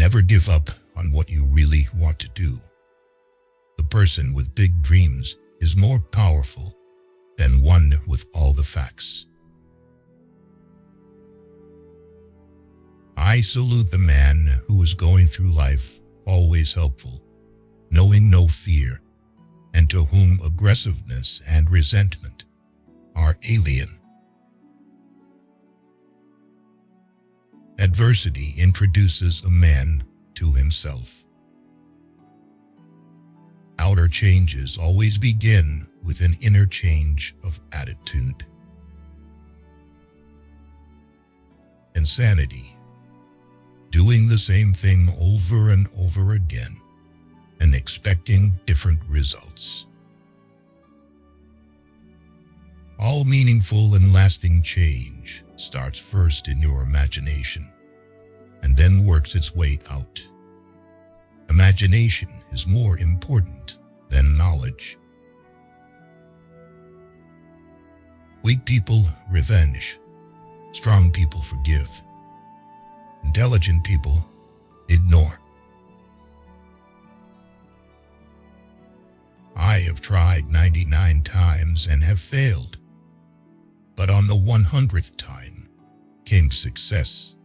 Never give up on what you really want to do. The person with big dreams is more powerful than one with all the facts. I salute the man who is going through life always helpful, knowing no fear, and to whom aggressiveness and resentment are alien. Adversity introduces a man to himself. Outer changes always begin with an inner change of attitude. Insanity, doing the same thing over and over again and expecting different results. All meaningful and lasting change starts first in your imagination and then works its way out. Imagination is more important than knowledge. Weak people revenge. Strong people forgive. Intelligent people ignore. I have tried 99 times and have failed, but on the 100th time came success.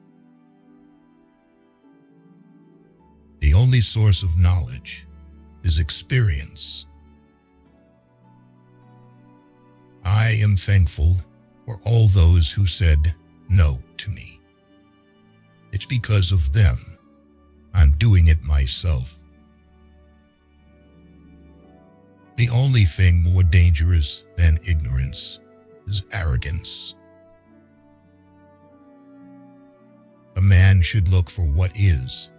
The only source of knowledge is experience. I am thankful for all those who said no to me. It's because of them I'm doing it myself. The only thing more dangerous than ignorance is arrogance. A man should look for what is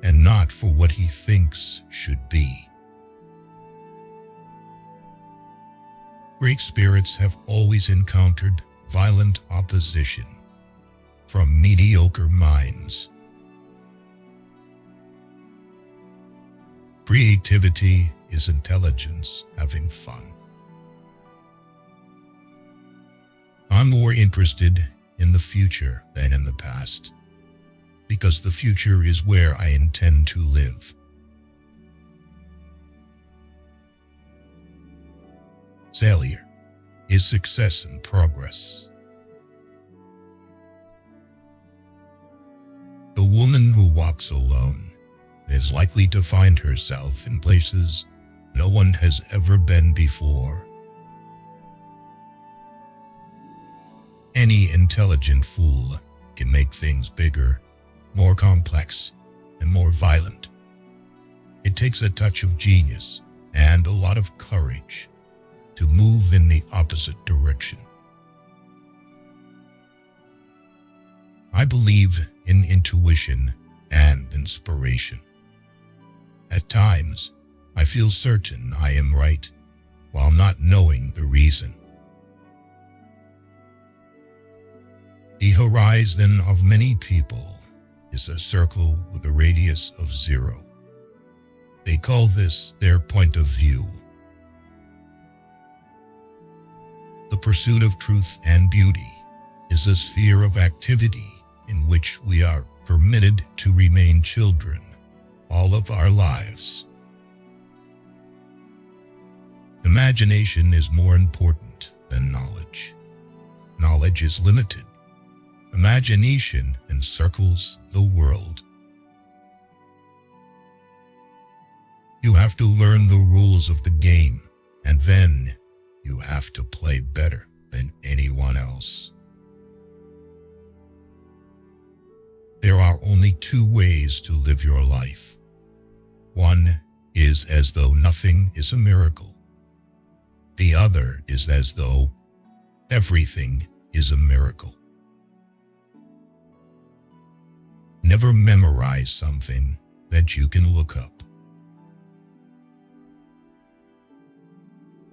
and not for what he thinks should be. Great spirits have always encountered violent opposition from mediocre minds. Creativity is intelligence having fun. I'm more interested in the future than in the past, because the future is where I intend to live. Failure is success and progress. The woman who walks alone is likely to find herself in places no one has ever been before. Any intelligent fool can make things bigger, more complex, and more violent. It takes a touch of genius and a lot of courage to move in the opposite direction. I believe in intuition and inspiration. At times, I feel certain I am right while not knowing the reason. The horizon of many people is a circle with a radius of 0. They call this their point of view. The pursuit of truth and beauty is a sphere of activity in which we are permitted to remain children all of our lives. Imagination is more important than knowledge. Knowledge is limited. Imagination encircles the world. You have to learn the rules of the game, and then you have to play better than anyone else. There are only 2 ways to live your life. One is as though nothing is a miracle. The other is as though everything is a miracle. Never memorize something that you can look up.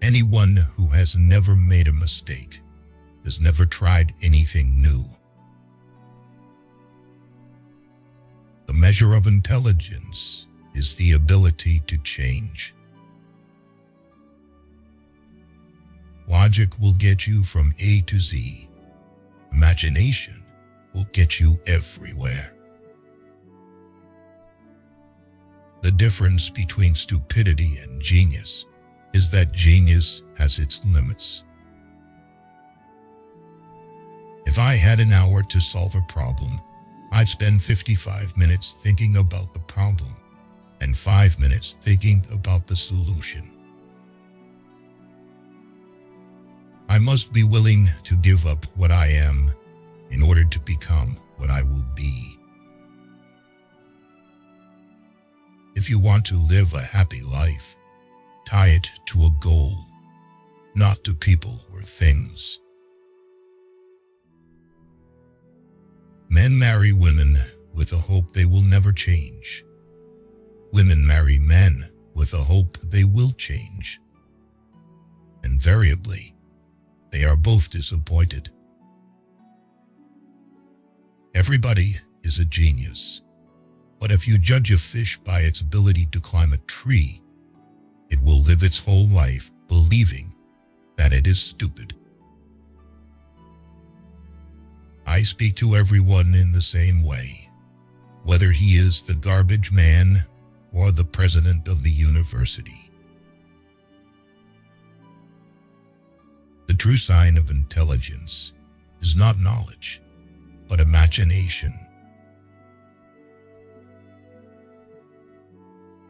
Anyone who has never made a mistake has never tried anything new. The measure of intelligence is the ability to change. Logic will get you from A to Z. Imagination will get you everywhere. The difference between stupidity and genius is that genius has its limits. If I had an hour to solve a problem, I'd spend 55 minutes thinking about the problem and 5 minutes thinking about the solution. I must be willing to give up what I am in order to become what I will be. If you want to live a happy life, tie it to a goal, not to people or things. Men marry women with a hope they will never change. Women marry men with a hope they will change. Invariably, they are both disappointed. Everybody is a genius, but if you judge a fish by its ability to climb a tree, it will live its whole life believing that it is stupid. I speak to everyone in the same way, whether he is the garbage man or the president of the university. The true sign of intelligence is not knowledge, but imagination.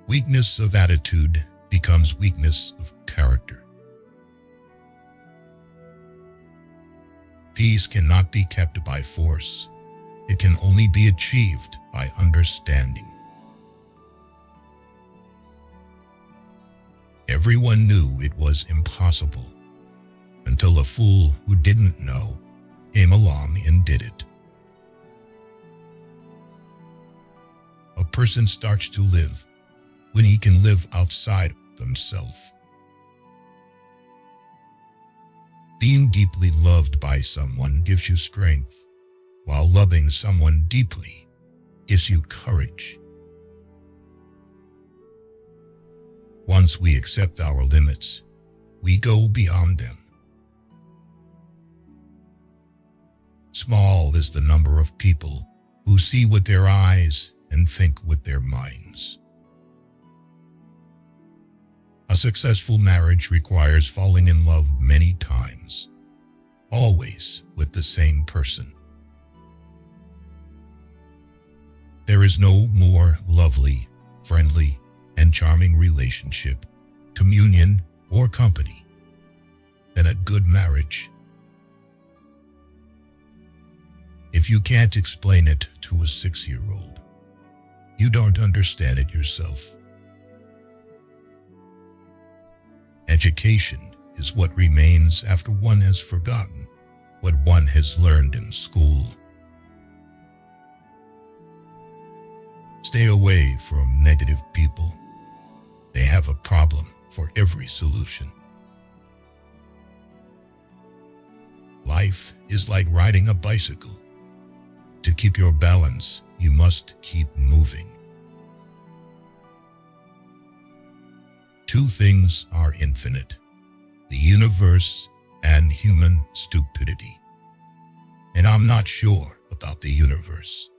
Weakness of attitude becomes weakness of character. Peace cannot be kept by force. It can only be achieved by understanding. Everyone knew it was impossible until a fool who didn't know came along and did it. A person starts to live when he can live outside of himself. Being deeply loved by someone gives you strength, while loving someone deeply gives you courage. Once we accept our limits, we go beyond them. Small is the number of people who see with their eyes and think with their minds. A successful marriage requires falling in love many times, always with the same person. There is no more lovely, friendly, and charming relationship, communion, or company than a good marriage. If you can't explain it to a 6-year-old, you don't understand it yourself. Education is what remains after one has forgotten what one has learned in school. Stay away from negative people. They have a problem for every solution. Life is like riding a bicycle. To keep your balance, you must keep moving. Two things are infinite: the universe and human stupidity. And I'm not sure about the universe.